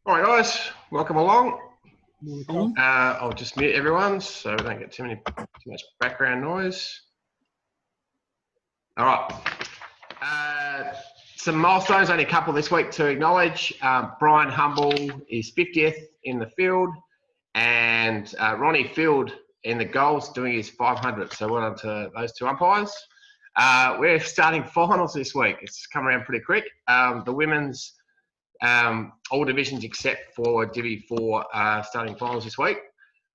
All right, guys, welcome along. On. I'll just mute everyone so we don't get too much background noise. All right. Some milestones, only a couple this week to acknowledge. Brian Humble is 50th in the field, and Ronnie Field in the goals doing his 500th. So well done to those two umpires. We're starting finals this week. It's come around pretty quick. The women's all divisions except for Div 4 starting finals this week.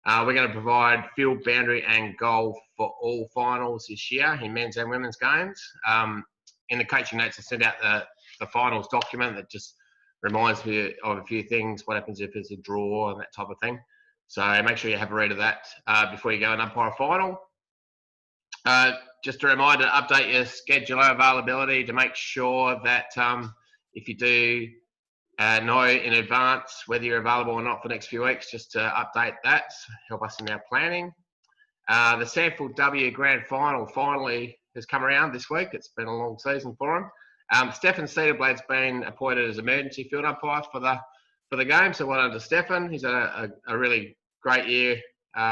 We're going to provide field, boundary and goal for all finals this year in men's and women's games. In the coaching notes, I sent out the finals document that just reminds me of a few things, what happens if there's a draw and that type of thing. So make sure you have a read of that before you go and umpire a final. Just a reminder to update your scheduler availability to make sure that if you do know in advance whether you're available or not for the next few weeks, just to update that, help us in our planning. The Sandfield W Grand Final finally has come around this week. It's been a long season for him. Stefan Cedarblade's been appointed as emergency field umpire for the game, so well done to Stefan. He's had a really great year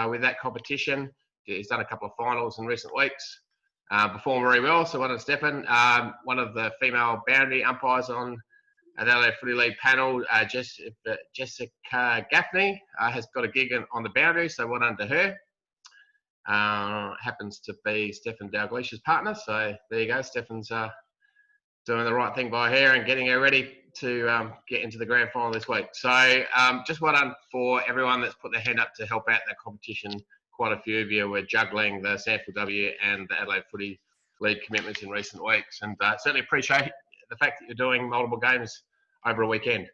with that competition. He's done a couple of finals in recent weeks. Performed very well, so well done to Stefan. One of the female boundary umpires on the AdFL Footy League panel, Jessica Gaffney, has got a gig on the boundary, so well done to her. Happens to be Stefan Dalglish's partner, so there you go. Stefan's doing the right thing by her and getting her ready to get into the grand final this week. So just well done for everyone that's put their hand up to help out that competition. Quite a few of you were juggling the Sandfield W and the Adelaide Footy League commitments in recent weeks, and certainly appreciate the fact that you're doing multiple games over a weekend.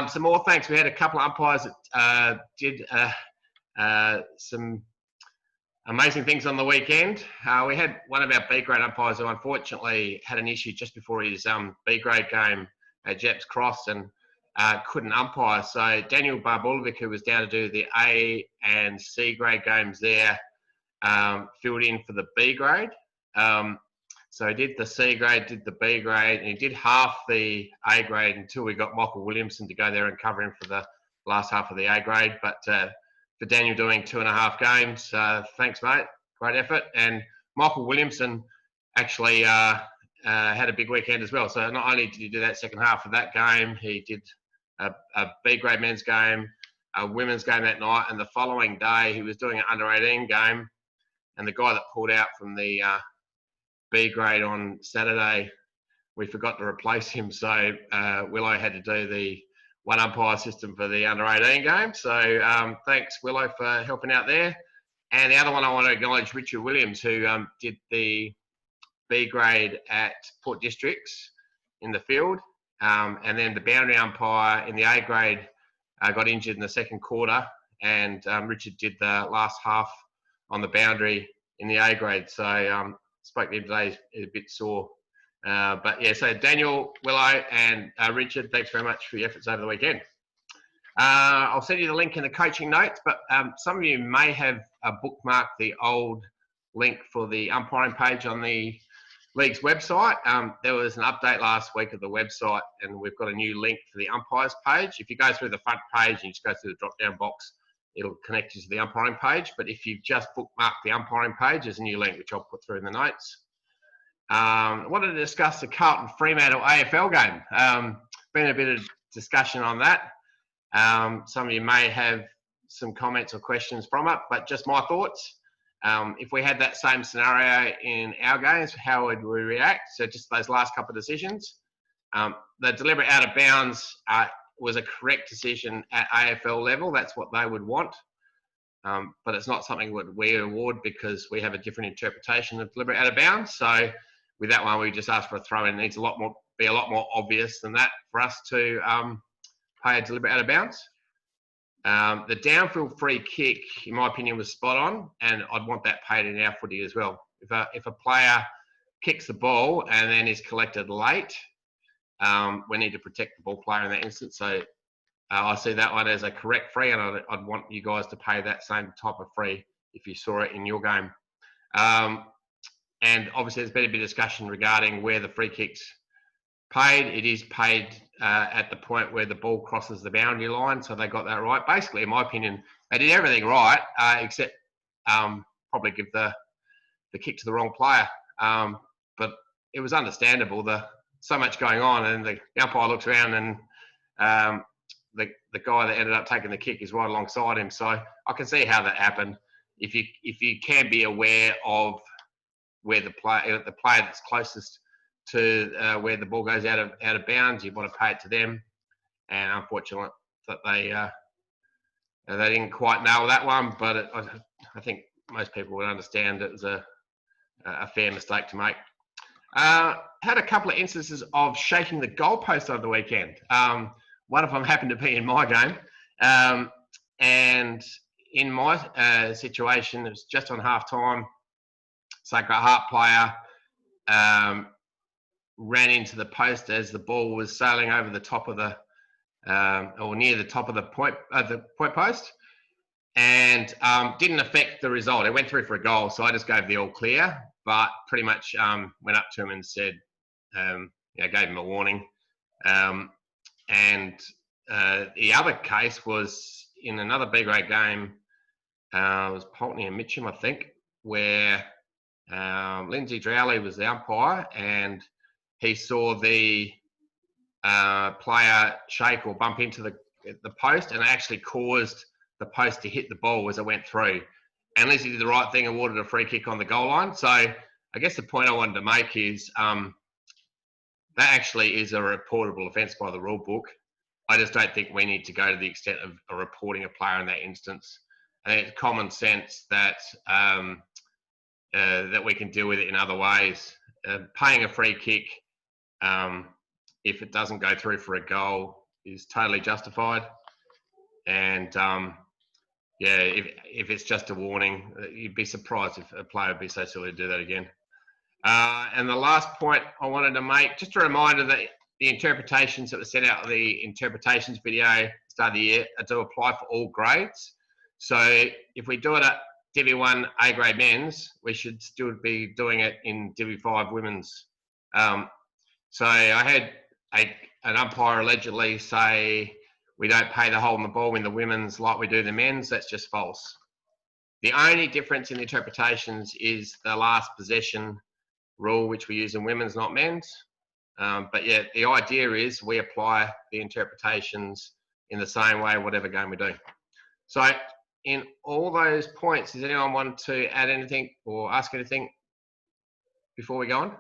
Some more thanks. We had a couple of umpires that did some amazing things on the weekend. We had one of our B grade umpires who unfortunately had an issue just before his B grade game at Jeps Cross and couldn't umpire. So Daniel Barbulovic, who was down to do the A and C grade games there, filled in for the B grade. So he did the C grade, did the B grade, and he did half the A grade until we got Michael Williamson to go there and cover him for the last half of the A grade. But for Daniel doing 2.5 games, thanks, mate. Great effort. And Michael Williamson actually had a big weekend as well. So not only did he do that second half of that game, he did a B grade men's game, a women's game that night, and the following day he was doing an under 18 game. And the guy that pulled out from the B grade on Saturday, we forgot to replace him, so Willow had to do the one umpire system for the under 18 game. So thanks, Willow, for helping out there. And the other one I want to acknowledge, Richard Williams, who did the B grade at Port Districts in the field, and then the boundary umpire in the A grade got injured in the second quarter, and Richard did the last half on the boundary in the A grade. So spoke to him today, he's a bit sore. But yeah, so Daniel, Willow and Richard, thanks very much for your efforts over the weekend. I'll send you the link in the coaching notes, but some of you may have bookmarked the old link for the umpiring page on the league's website. There was an update last week of the website, and we've got a new link for the umpires page. If you go through the front page and you just go through the drop-down box, it'll connect you to the umpiring page. But if you've just bookmarked the umpiring page, there's a new link which I'll put through in the notes. I wanted to discuss the Carlton Fremantle AFL game. Been a bit of discussion on that. Some of you may have some comments or questions from it, but just my thoughts. If we had that same scenario in our games, how would we react? So just those last couple of decisions. The deliberate out of bounds was a correct decision at AFL level. That's what they would want. But it's not something that we award because we have a different interpretation of deliberate out of bounds. So with that one, we just asked for a throw in. It needs be a lot more obvious than that for us to pay a deliberate out of bounds. The downfield free kick, in my opinion, was spot on, and I'd want that paid in our footy as well. If a player kicks the ball and then is collected late, we need to protect the ball player in that instance. So I see that one as a correct free, and I'd want you guys to pay that same type of free if you saw it in your game. And obviously there's been a bit of discussion regarding where the free kick's paid. It is paid at the point where the ball crosses the boundary line, so they got that right. Basically, in my opinion, they did everything right, except probably give the kick to the wrong player. But it was understandable. So much going on, and the umpire looks around, and the guy that ended up taking the kick is right alongside him. So I can see how that happened. If you can be aware of where the player that's closest to where the ball goes out of bounds, you want to pay it to them. And unfortunately, that they didn't quite nail that one. But I think most people would understand it was a fair mistake to make. Had a couple of instances of shaking the goalpost over the weekend. One of them happened to be in my game, and in my situation, it was just on half time. Sacred Heart player ran into the post as the ball was sailing over the top of the or near the top of the point post, and didn't affect the result. It went through for a goal, so I just gave the all clear, but pretty much went up to him and said, gave him a warning. And the other case was in another B grade game. It was Pulteney and Mitcham, I think, where Lindsay Drowley was the umpire, and he saw the player shake or bump into the post, and it actually caused the post to hit the ball as it went through. And Lindsay did the right thing, awarded a free kick on the goal line. So I guess the point I wanted to make is that actually is a reportable offence by the rule book. I just don't think we need to go to the extent of reporting a player in that instance. I think it's common sense that that we can deal with it in other ways. Paying a free kick, if it doesn't go through for a goal, is totally justified. And if it's just a warning, you'd be surprised if a player would be so silly to do that again. And the last point I wanted to make, just a reminder that the interpretations that were set out in the interpretations video at the start of the year do apply for all grades. So if we do it at Div 1 A grade men's, we should still be doing it in Div 5 women's. So I heard an umpire allegedly say we don't pay the hole in the ball in the women's like we do the men's. That's just false. The only difference in the interpretations is the last possession rule, which we use in women's, not men's. But yeah, the idea is we apply the interpretations in the same way, whatever game we do. So in all those points, does anyone want to add anything or ask anything before we go on?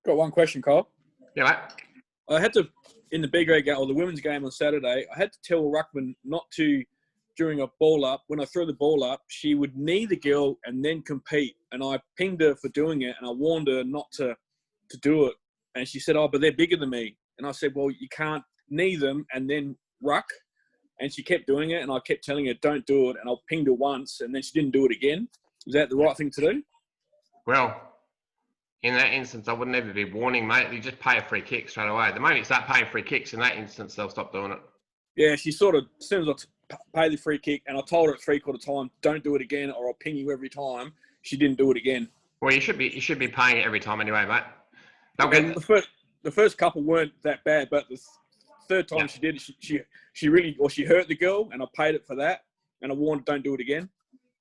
Got one question, Kyle. Yeah, mate. I had to, in the B grade game or the women's game on Saturday, I had to tell Ruckman not to, during a ball up, when I threw the ball up, she would knee the girl and then compete. And I pinged her for doing it, and I warned her not to do it. And she said, "Oh, but they're bigger than me." And I said, "Well, you can't knee them and then ruck." And she kept doing it, and I kept telling her, "Don't do it." And I pinged her once, and then she didn't do it again. Is that the right thing to do? Well, in that instance, I wouldn't ever be warning, mate. You just pay a free kick straight away. The moment you start paying free kicks, in that instance, they'll stop doing it. Yeah, she sort of, as soon as I pay the free kick, and I told her at 3/4 time, "Don't do it again, or I'll ping you every time," she didn't do it again. Well, you should be paying it every time anyway, mate. The first couple weren't that bad, but the third time she did it, she really, or she hurt the girl, and I paid it for that, and I warned, "Don't do it again."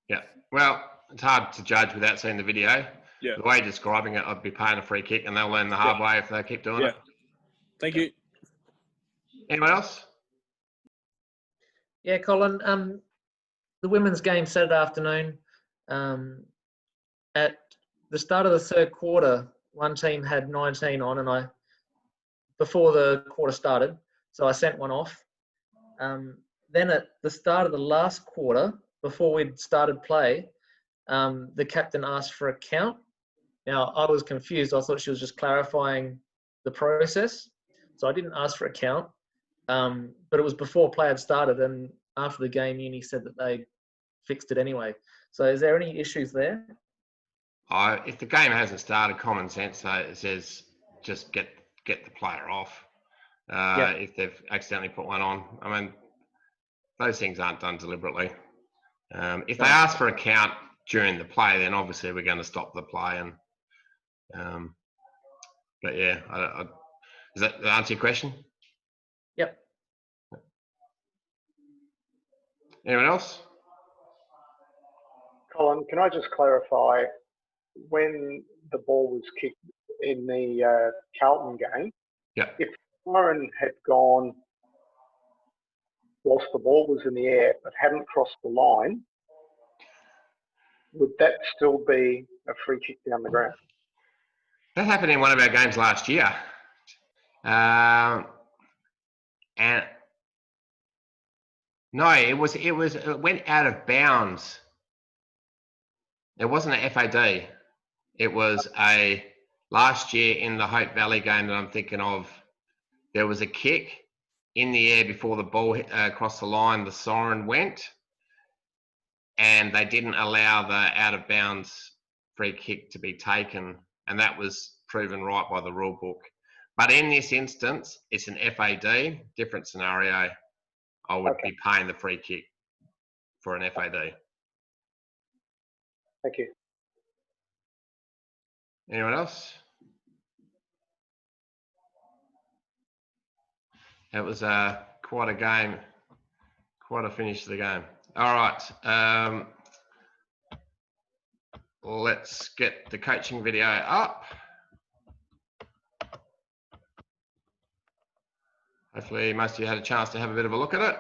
Yeah. Well, it's hard to judge without seeing the video. Yeah. The way you're describing it, I'd be paying a free kick, and they'll learn the hard way if they keep doing it. Thank you. Anyone else? Yeah, Colin. The women's game Saturday afternoon. At the start of the third quarter, one team had 19 on, and before the quarter started, so I sent one off. Then at the start of the last quarter, before we'd started play, the captain asked for a count. Now, I was confused. I thought she was just clarifying the process. So I didn't ask for a count. But it was before play had started, and after the game, Uni said that they fixed it anyway. So is there any issues there? If the game hasn't started, common sense says just get the player off. If they've accidentally put one on. I mean, those things aren't done deliberately. If they ask for a count during the play, then obviously we're going to stop the play. And but yeah, does that answer your question? Yep. Anyone else? Colin, can I just clarify, when the ball was kicked in the Carlton game, Yeah. if Warren had gone whilst the ball was in the air but hadn't crossed the line, would that still be a free kick down the ground? That happened in one of our games last year. And no, it went out of bounds. It wasn't an FAD. It was last year in the Hope Valley game that I'm thinking of. There was a kick in the air before the ball crossed the line. The siren went, and they didn't allow the out of bounds free kick to be taken, and that was proven right by the rule book. But in this instance, it's an FAD, different scenario. I would be paying the free kick for an FAD. Thank you. Anyone else? It was quite a game, quite a finish to the game. All right, let's get the coaching video up. Hopefully most of you had a chance to have a bit of a look at it.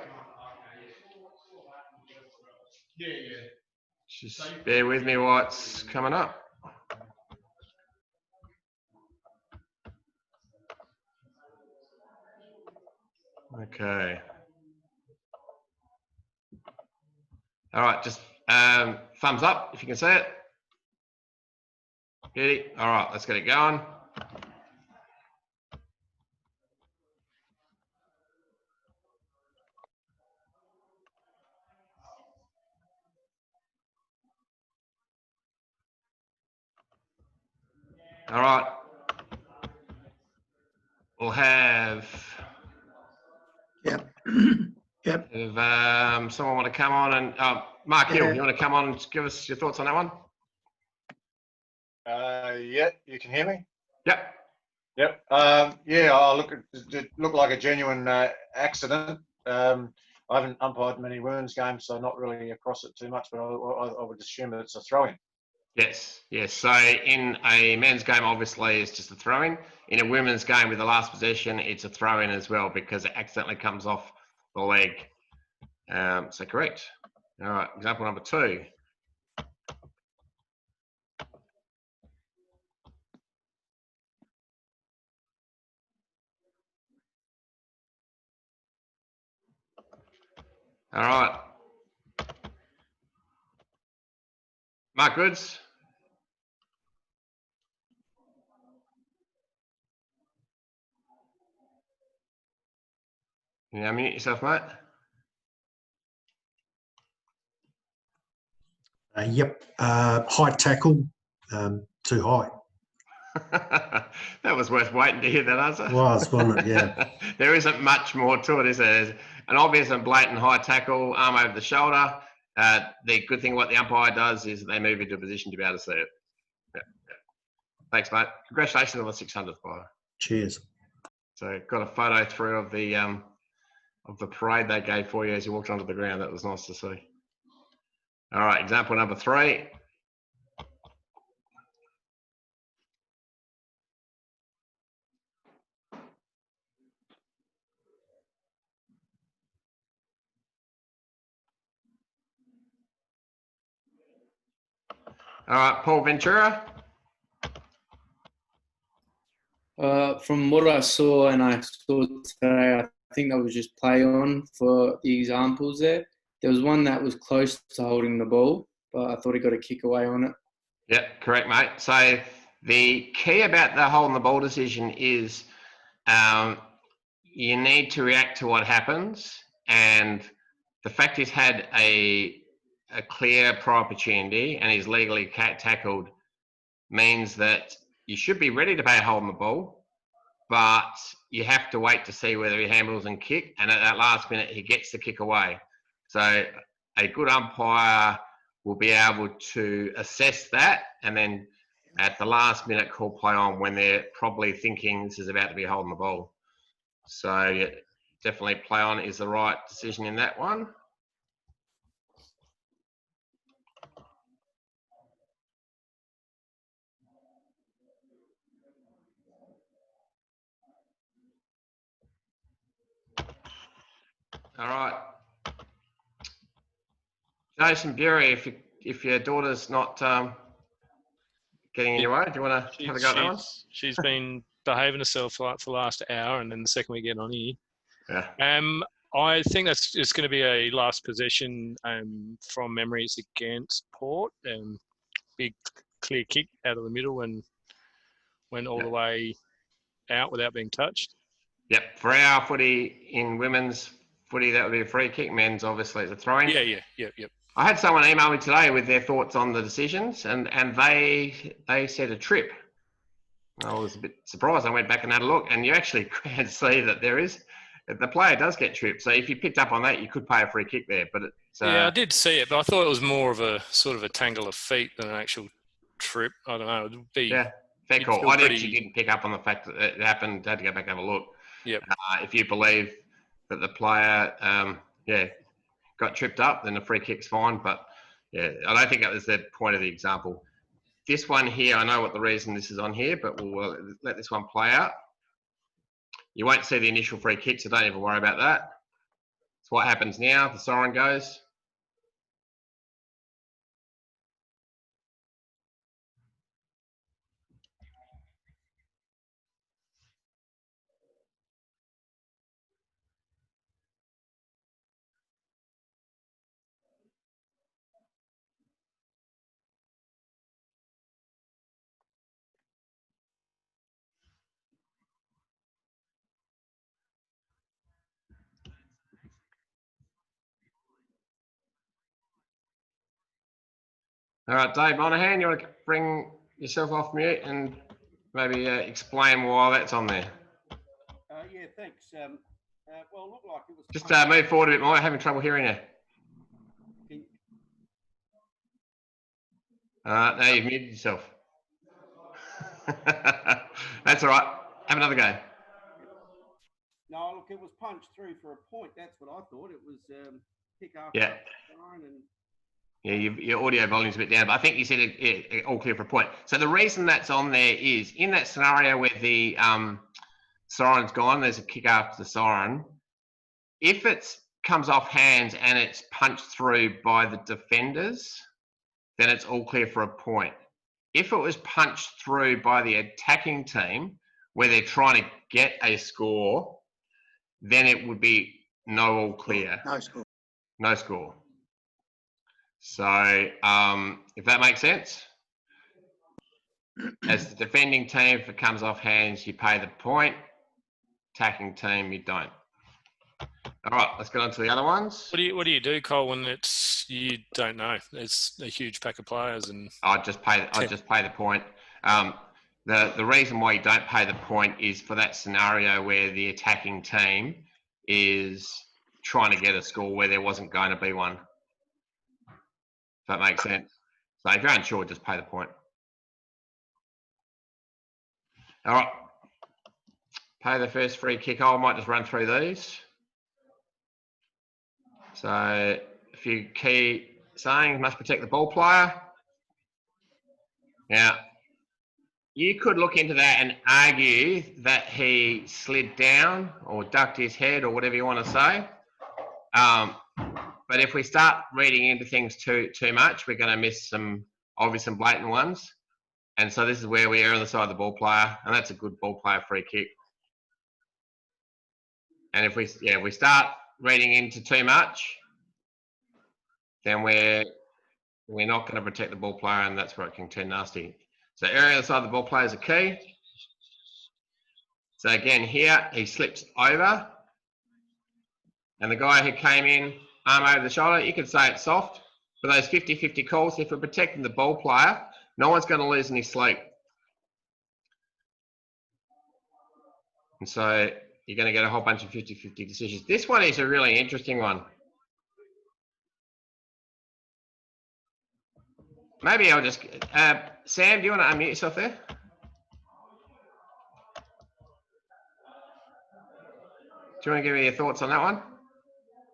Just bear with me while it's coming up. Okay. All right, just thumbs up if you can see it. Beauty. All right, let's get it going. All right. We'll have. Yep. Yep. If someone want to come on and Mark Hill, you want to come on and give us your thoughts on that one? Yeah, you can hear me? Yep. Yep. Yeah, it looked like a genuine accident. I haven't umpired many women's games, so not really across it too much, but I would assume that it's a throw-in. Yes, yes. So in a men's game, obviously, it's just a throw-in. In a women's game with the last possession, it's a throw-in as well because it accidentally comes off the leg. So correct. All right, example number 2. All right. Mark Goods. Can you unmute yourself, mate? Yep. High tackle, too high. That was worth waiting to hear that answer. Wasn't it? Yeah. There isn't much more to it, is there? There's an obvious and blatant high tackle, arm over the shoulder. The good thing what the umpire does is they move into a position to be able to see it. Yeah. Thanks, mate. Congratulations on the 600th, by the way. Cheers. So got a photo through of the parade they gave for you as you walked onto the ground. That was nice to see. All right, example number 3. All right, Paul Ventura. From what I saw and I saw today, I think that was just play on for the examples there. There was one that was close to holding the ball, but I thought he got a kick away on it. Yeah, correct, mate. So the key about the holding the ball decision is you need to react to what happens, and the fact he's had a clear prior opportunity and he's legally tackled means that you should be ready to pay a holding the ball, but you have to wait to see whether he handles and kick, and at that last minute he gets the kick away. So a good umpire will be able to assess that and then at the last minute call play on when they're probably thinking this is about to be holding the ball. So definitely play on is the right decision in that one. All right. Jason Bury, if your daughter's not getting in your way, do you want to have a go at that one? She's been behaving herself for the last hour, and then the second we get on here. Yeah. I think it's going to be a last possession from memories against Port. Big clear kick out of the middle and went all the way out without being touched. Yep. For our footy in women's footy, that would be a free kick. Men's, obviously, is a throw-in. Yeah. I had someone email me today with their thoughts on the decisions, and they said a trip. I was a bit surprised. I went back and had a look, and you actually can see that the player does get tripped. So if you picked up on that, you could pay a free kick there. But it's, I did see it, but I thought it was more of a sort of a tangle of feet than an actual trip. I don't know. It would be fair call. I actually didn't pick up on the fact that it happened. Had to go back and have a look. Yep. If you believe that the player, got tripped up, then the free kick's fine. But yeah, I don't think that was the point of the example. This one here, I know what the reason this is on here, but we'll let this one play out. You won't see the initial free kick, so don't even worry about that. It's what happens now. The siren goes. All right, Dave Monahan, you want to bring yourself off mute and maybe explain why that's on there? Yeah, thanks. Well, it looked like it was... Just move forward a bit more. I'm having trouble hearing you. Now you've muted yourself. That's all right. Have another go. No, look, it was punched through for a point. That's what I thought. It was pick up. Yeah. Yeah, your audio volume's a bit down, but I think you said it all clear for a point. So the reason that's on there is in that scenario where the siren's gone, there's a kick after the siren. If it comes off hands and it's punched through by the defenders, then it's all clear for a point. If it was punched through by the attacking team where they're trying to get a score, then it would be no all clear. No score. No score. So if that makes sense, as the defending team, if it comes off hands, you pay the point. Attacking team, you don't. All right, let's get on to the other ones. What do you do, Cole, when you don't know? It's a huge pack of players, and I just pay the point. The reason why you don't pay the point is for that scenario where the attacking team is trying to get a score where there wasn't going to be one. If that makes sense. So if you're unsure, just pay the point. All right. Pay the first free kick. I might just run through these. So a few key sayings: must protect the ball player. Now, you could look into that and argue that he slid down or ducked his head or whatever you want to say. But if we start reading into things too much, we're going to miss some obvious and blatant ones. And so this is where we err on the side of the ball player, and that's a good ball player free kick. And if we start reading into too much, then we're not going to protect the ball player, and that's where it can turn nasty. So erring on the side of the ball player is a key. So again, here he slips over, and the guy who came in, arm over the shoulder, you could say it's soft. For those 50-50 calls, if we're protecting the ball player, no one's going to lose any sleep. And so you're going to get a whole bunch of 50-50 decisions. This one is a really interesting one. Maybe I'll just... Sam, do you want to unmute yourself there? you want to give me your thoughts on that one?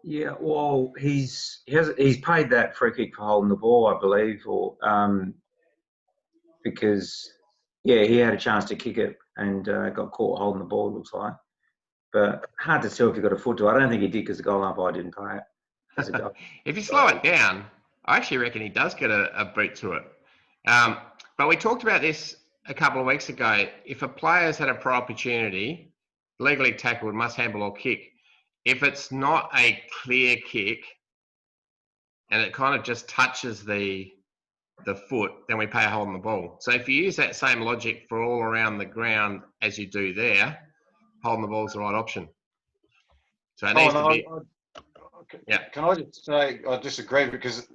Yeah, well, he's paid that free kick for holding the ball, I believe, or because he had a chance to kick it and got caught holding the ball. It looks like, but hard to tell if he got a foot to it. I don't think he did because the goal umpire didn't pay it. As a goal. If you slow it down, I actually reckon he does get a boot to it. But we talked about this a couple of weeks ago. If a player's had a prior opportunity, legally tackled, must handle or kick. If it's not a clear kick and it kind of just touches the foot, then we pay a hold on the ball. So if you use that same logic for all around the ground as you do there, holding the ball is the right option. So it needs to be. Yeah. Can I just say I disagree because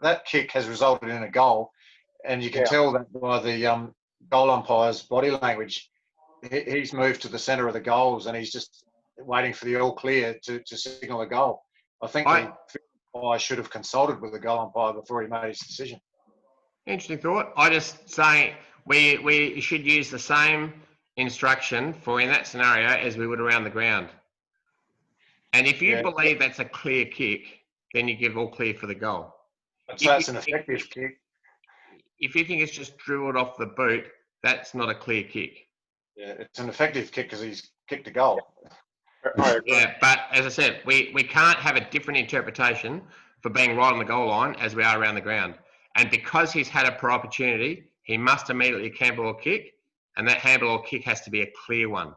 that kick has resulted in a goal, and you can tell that by the goal umpire's body language. He's moved to the centre of the goals and he's just waiting for the all clear to signal a goal. I think the umpire should have consulted with the goal umpire before he made his decision. Interesting thought. I just say we should use the same instruction for in that scenario as we would around the ground. And if you believe that's a clear kick, then you give all clear for the goal. So that's an effective kick. If you think it's just dribbled off the boot, that's not a clear kick. Yeah, it's an effective kick because he's kicked a goal. Yeah, but as I said, we can't have a different interpretation for being right on the goal line as we are around the ground. And because he's had a prior opportunity, he must immediately handle or kick, and that handle or kick has to be a clear one.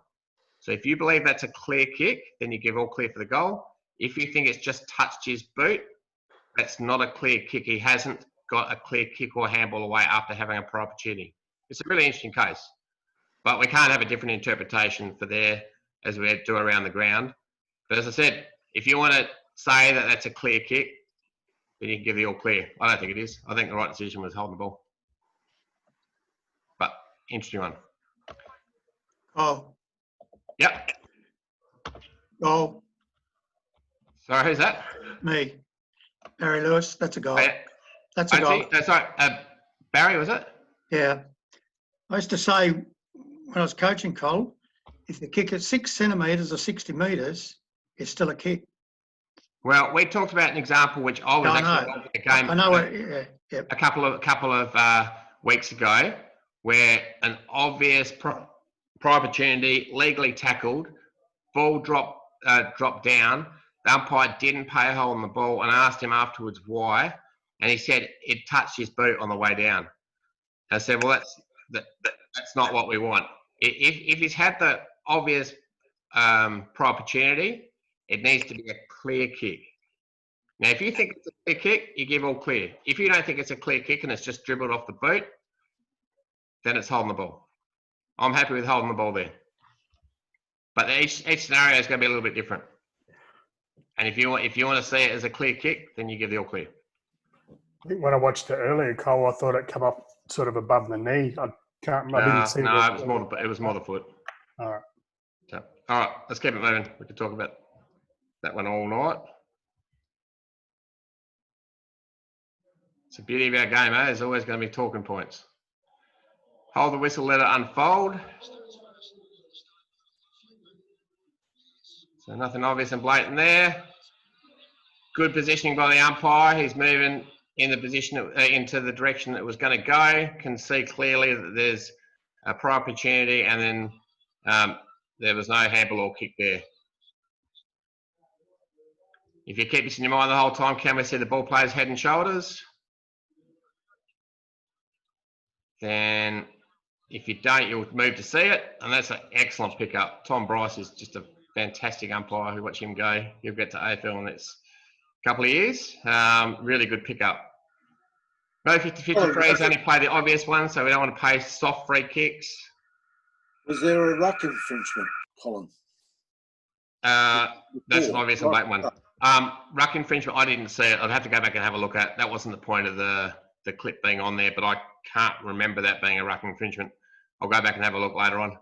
So if you believe that's a clear kick, then you give all clear for the goal. If you think it's just touched his boot, that's not a clear kick. He hasn't got a clear kick or handball away after having a prior opportunity. It's a really interesting case. But we can't have a different interpretation for there as we do around the ground. But as I said, if you want to say that that's a clear kick, then you can give the all clear. I don't think it is. I think the right decision was holding the ball. But interesting one. Oh, Yep. goal. Sorry, who's that? Me. Barry Lewis. That's a goal. Oh, yeah. That's a goal. Sorry, Barry, was it? Yeah. I used to say when I was coaching, Cole, if the kick is 6 centimetres or 60 metres, it's still a kick. Well, we talked about an example which I was actually at a game. I know a couple of weeks ago, where an obvious prior opportunity, legally tackled, ball dropped down. The umpire didn't pay a hole on the ball, and I asked him afterwards why, and he said it touched his boot on the way down. I said, well, that's not what we want. If he's had the obvious prior opportunity, it needs to be a clear kick. Now, if you think it's a clear kick, you give all clear. If you don't think it's a clear kick and it's just dribbled off the boot, then it's holding the ball. I'm happy with holding the ball there. But each scenario is going to be a little bit different. And if you want to see it as a clear kick, then you give the all clear. I think when I watched it earlier, Cole, I thought it come up sort of above the knee. I didn't see no, it was more the foot. All right. So, all right, let's keep it moving. We could talk about that one all night. It's the beauty of our game, eh? There's always going to be talking points. Hold the whistle, let it unfold. So nothing obvious and blatant there. Good positioning by the umpire. He's moving in the position into the direction that it was going to go. Can see clearly that there's a prior opportunity, and then there was no handball or kick there. If you keep this in your mind the whole time, can we see the ball player's head and shoulders? Then if you don't, you'll move to see it, and that's an excellent pickup. Tom Bryce is just a fantastic umpire. Who watch him go. He'll get to AFL in the next couple of years. Really good pickup. No 50-50 frees, only play the obvious one, so we don't want to pay soft free kicks. Was there a ruck infringement, Colin? That's an obvious and blatant one. Ruck infringement, I didn't see it. I'd have to go back and have a look at. That wasn't the point of the clip being on there, but I can't remember that being a ruck infringement. I'll go back and have a look later on.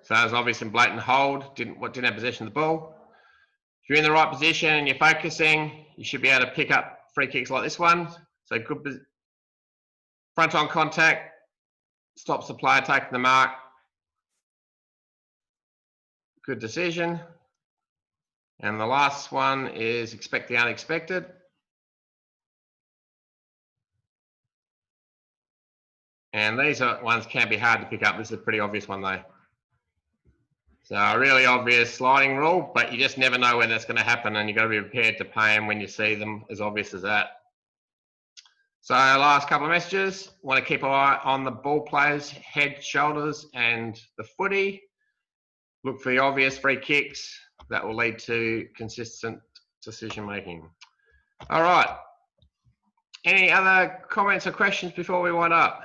So it was obvious and blatant hold. Didn't have possession of the ball. If you're in the right position and you're focusing, you should be able to pick up free kicks like this one. So good front on contact, stops the player taking the mark. Good decision. And the last one is expect the unexpected. And these are ones can be hard to pick up. This is a pretty obvious one though. So a really obvious sliding rule, but you just never know when that's going to happen, and you've got to be prepared to pay them when you see them, as obvious as that. So last couple of messages. Want to keep an eye on the ball players' head, shoulders, and the footy. Look for the obvious free kicks. That will lead to consistent decision making. All right. Any other comments or questions before we wind up?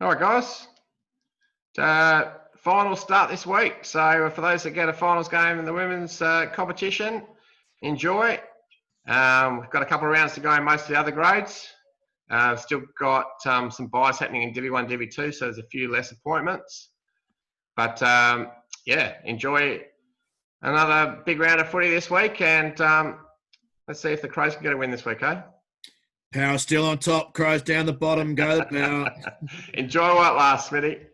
All right, guys. Finals start this week. So for those that get a finals game in the women's competition, enjoy. We've got a couple of rounds to go in most of the other grades. Still got some buys happening in Divi 1, Divi 2, so there's a few less appointments. But yeah, enjoy another big round of footy this week, and let's see if the Crows can get a win this week, eh? Power still on top, Crows down the bottom, go the Power. Enjoy what lasts, Smithy.